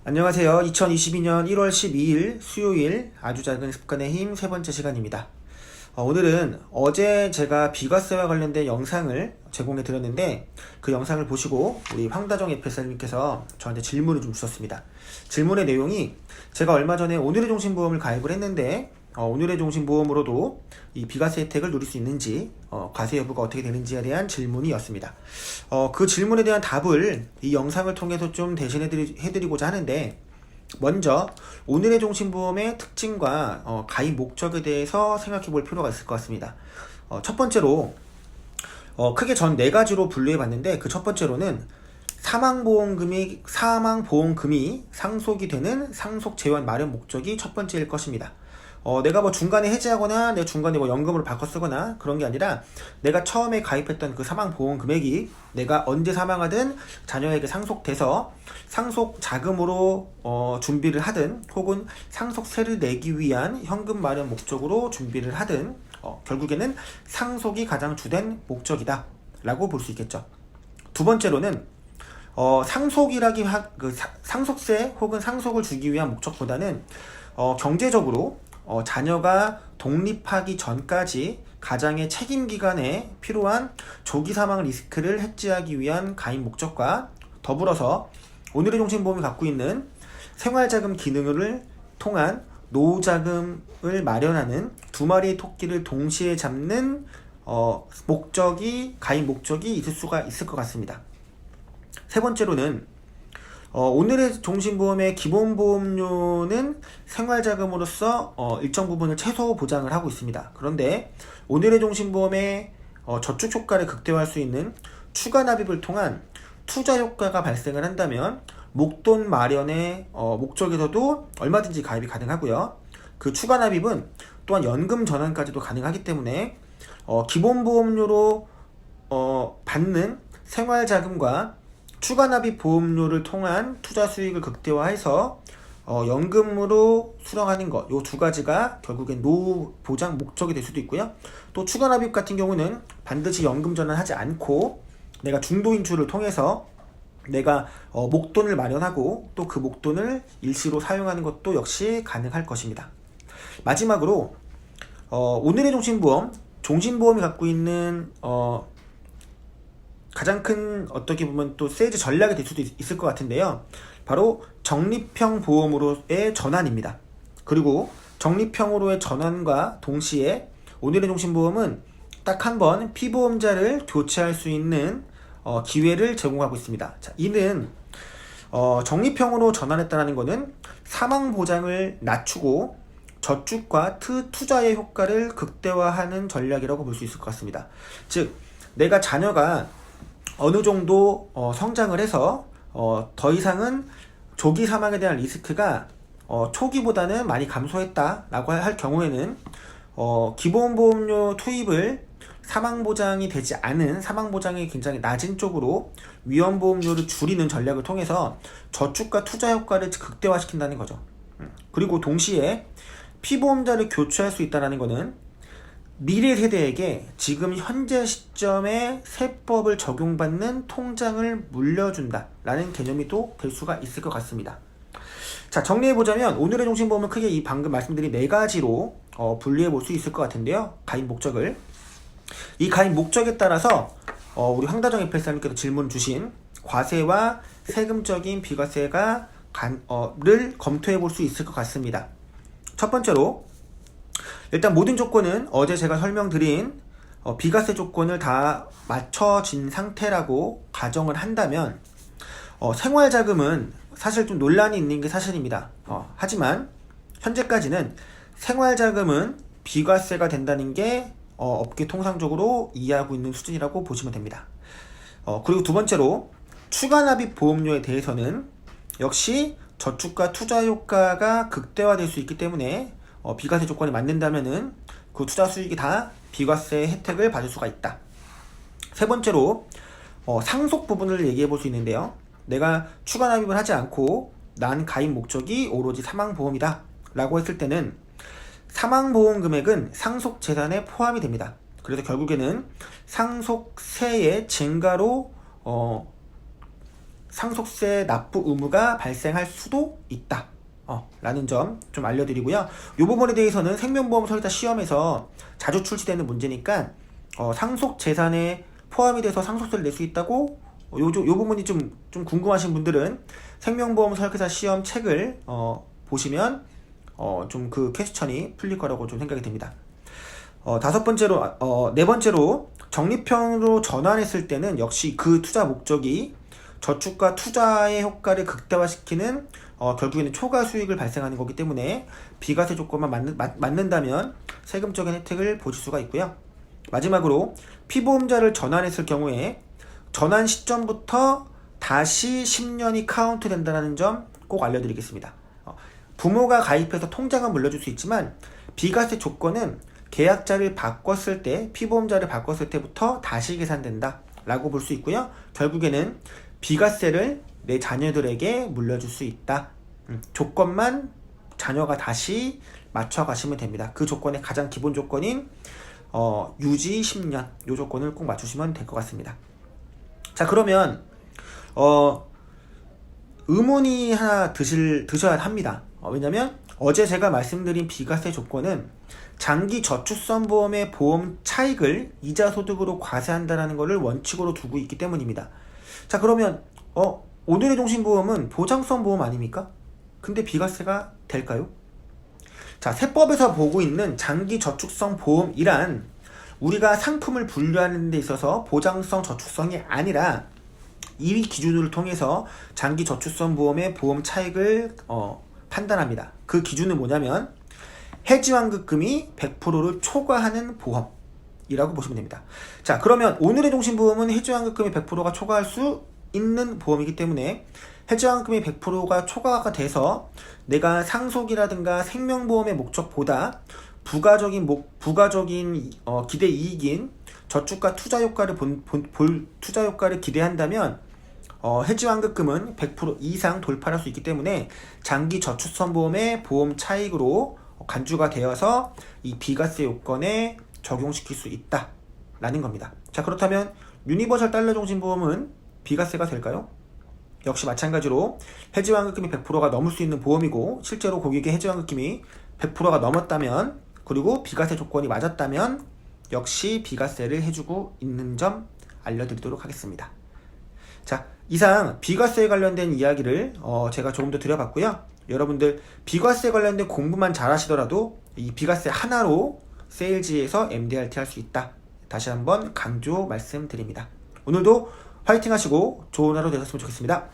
안녕하세요. 2022년 1월 12일 수요일 아주 작은 습관의 힘 세 번째 시간입니다. 오늘은 어제 제가 비과세와 관련된 영상을 제공해 드렸는데 그 영상을 보시고 우리 황다정 FSR님께서 저한테 질문을 좀 주셨습니다. 질문의 내용이 제가 얼마 전에 오늘의 종신보험을 가입을 했는데 오늘의 종신보험으로도 이 비과세 혜택을 누릴 수 있는지 과세 여부가 어떻게 되는지에 대한 질문이었습니다. 그 질문에 대한 답을 이 영상을 통해서 좀 대신해드리고자 하는데 먼저 오늘의 종신보험의 특징과 가입 목적에 대해서 생각해 볼 필요가 있을 것 같습니다. 첫 번째로 크게 전 네 가지로 분류해 봤는데 그 첫 번째로는 사망보험금이 상속이 되는 상속재원 마련 목적이 첫 번째일 것입니다. 내가 뭐 중간에 해지하거나 내가 중간에 뭐 연금으로 바꿔 쓰거나 그런 게 아니라 내가 처음에 가입했던 그 사망보험 금액이 내가 언제 사망하든 자녀에게 상속돼서 상속 자금으로 준비를 하든 혹은 상속세를 내기 위한 현금 마련 목적으로 준비를 하든 결국에는 상속이 가장 주된 목적이다 라고 볼 수 있겠죠. 두 번째로는 상속세 혹은 상속을 주기 위한 목적보다는 경제적으로 자녀가 독립하기 전까지 가장의 책임 기간에 필요한 조기 사망 리스크를 해지하기 위한 가입 목적과 더불어서 오늘의 종신보험이 갖고 있는 생활자금 기능을 통한 노후자금을 마련하는 두 마리의 토끼를 동시에 잡는 가입 목적이 있을 수가 있을 것 같습니다. 세 번째로는 오늘의 종신보험의 기본보험료는 생활자금으로서 일정 부분을 최소 보장을 하고 있습니다. 그런데 오늘의 종신보험의 저축효과를 극대화할 수 있는 추가 납입을 통한 투자 효과가 발생을 한다면 목돈 마련의 목적에서도 얼마든지 가입이 가능하고요. 그 추가 납입은 또한 연금 전환까지도 가능하기 때문에 기본보험료로 받는 생활자금과 추가 납입 보험료를 통한 투자 수익을 극대화해서 연금으로 수령하는 것, 요 두 가지가 결국엔 노후 보장 목적이 될 수도 있고요. 또 추가 납입 같은 경우는 반드시 연금 전환하지 않고 내가 중도 인출을 통해서 내가 목돈을 마련하고 또 그 목돈을 일시로 사용하는 것도 역시 가능할 것입니다. 마지막으로 오늘의 종신보험이 갖고 있는 가장 큰 어떻게 보면 또 세이즈 전략이 될 수도 있을 것 같은데요. 바로 적립형 보험으로의 전환입니다. 그리고 적립형으로의 전환과 동시에 오늘의 종신보험은 딱 한 번 피보험자를 교체할 수 있는 기회를 제공하고 있습니다. 자, 이는 적립형으로 전환했다는 것은 사망보장을 낮추고 저축과 투자의 효과를 극대화하는 전략이라고 볼 수 있을 것 같습니다. 즉 내가 자녀가 어느 정도 성장을 해서 더 이상은 조기 사망에 대한 리스크가 초기보다는 많이 감소했다라고 할 경우에는 기본보험료 투입을 사망보장이 되지 않은 사망보장이 굉장히 낮은 쪽으로 위험보험료를 줄이는 전략을 통해서 저축과 투자 효과를 극대화시킨다는 거죠. 그리고 동시에 피보험자를 교체할 수 있다는 것은 미래 세대에게 지금 현재 시점에 세법을 적용받는 통장을 물려준다 라는 개념이 또 될 수가 있을 것 같습니다. 자, 정리해보자면 오늘의 종신보험은 크게 이 방금 말씀드린 네 가지로 분류해 볼 수 있을 것 같은데요. 가입 목적을 이 가입 목적에 따라서 우리 황다정 FSR님께서 질문 주신 과세와 세금적인 비과세가 를 검토해 볼 수 있을 것 같습니다. 첫 번째로 일단 모든 조건은 어제 제가 설명드린 비과세 조건을 다 맞춰진 상태라고 가정을 한다면 생활자금은 사실 좀 논란이 있는 게 사실입니다. 하지만 현재까지는 생활자금은 비과세가 된다는 게 업계 통상적으로 이해하고 있는 수준이라고 보시면 됩니다. 그리고 두 번째로 추가 납입 보험료에 대해서는 역시 저축과 투자 효과가 극대화될 수 있기 때문에 비과세 조건이 맞는다면은 그 투자 수익이 다 비과세 혜택을 받을 수가 있다. 세 번째로 상속 부분을 얘기해 볼 수 있는데요. 내가 추가 납입을 하지 않고 난 가입 목적이 오로지 사망보험이다 라고 했을 때는 사망보험 금액은 상속 재산에 포함이 됩니다. 그래서 결국에는 상속세의 증가로 상속세 납부 의무가 발생할 수도 있다. 라는 점 좀 알려드리고요. 이 부분에 대해서는 생명보험 설계사 시험에서 자주 출시되는 문제니까 상속 재산에 포함이 돼서 상속세를 낼 수 있다고 요 부분이 좀 궁금하신 분들은 생명보험 설계사 시험 책을 보시면 좀 그 퀘스천이 풀릴 거라고 좀 생각이 듭니다. 네 번째로 적립형으로 전환했을 때는 역시 그 투자 목적이 저축과 투자의 효과를 극대화시키는 결국에는 초과 수익을 발생하는 거기 때문에 비과세 조건만 맞는다면 세금적인 혜택을 보실 수가 있고요. 마지막으로 피보험자를 전환했을 경우에 전환 시점부터 다시 10년이 카운트 된다는 점 꼭 알려드리겠습니다. 부모가 가입해서 통장은 물려줄 수 있지만 비과세 조건은 계약자를 바꿨을 때, 피보험자를 바꿨을 때부터 다시 계산된다 라고 볼 수 있고요. 결국에는 비과세를 내 자녀들에게 물려줄 수 있다. 조건만 자녀가 다시 맞춰가시면 됩니다. 그 조건의 가장 기본 조건인 유지 10년 이 조건을 꼭 맞추시면 될 것 같습니다. 자, 그러면 의문이 하나 드셔야 합니다. 왜냐면 어제 제가 말씀드린 비과세 조건은 장기 저축성 보험의 보험 차익을 이자 소득으로 과세한다는 것을 원칙으로 두고 있기 때문입니다. 자, 그러면 오늘의 종신보험은 보장성 보험 아닙니까? 근데 비과세가 될까요? 자, 세법에서 보고 있는 장기 저축성 보험이란 우리가 상품을 분류하는 데 있어서 보장성 저축성이 아니라 이 기준을 통해서 장기 저축성 보험의 보험 차익을 판단합니다. 그 기준은 뭐냐면 해지환급금이 100%를 초과하는 보험이라고 보시면 됩니다. 자, 그러면 오늘의 종신보험은 해지환급금이 100%가 초과할 수 있는 보험이기 때문에 해지환급금이 100%가 초과가 돼서 내가 상속이라든가 생명보험의 목적보다 부가적인 기대 이익인 저축과 투자 효과를 투자 효과를 기대한다면 해지환급금은 100% 이상 돌파할 수 있기 때문에 장기 저축성 보험의 보험 차익으로 간주가 되어서 이 비과세 요건에 적용시킬 수 있다라는 겁니다. 자, 그렇다면 유니버설 달러 종신보험은 비과세가 될까요? 역시 마찬가지로 해지환급금이 100%가 넘을 수 있는 보험이고 실제로 고객의 해지환급금이 100%가 넘었다면 그리고 비과세 조건이 맞았다면 역시 비과세를 해주고 있는 점 알려드리도록 하겠습니다. 자, 이상 비과세에 관련된 이야기를 제가 조금 더 드려봤고요. 여러분들 비과세 관련된 공부만 잘 하시더라도 이 비과세 하나로 세일즈에서 MDRT 할 수 있다. 다시 한번 강조 말씀드립니다. 오늘도 화이팅 하시고 좋은 하루 되셨으면 좋겠습니다.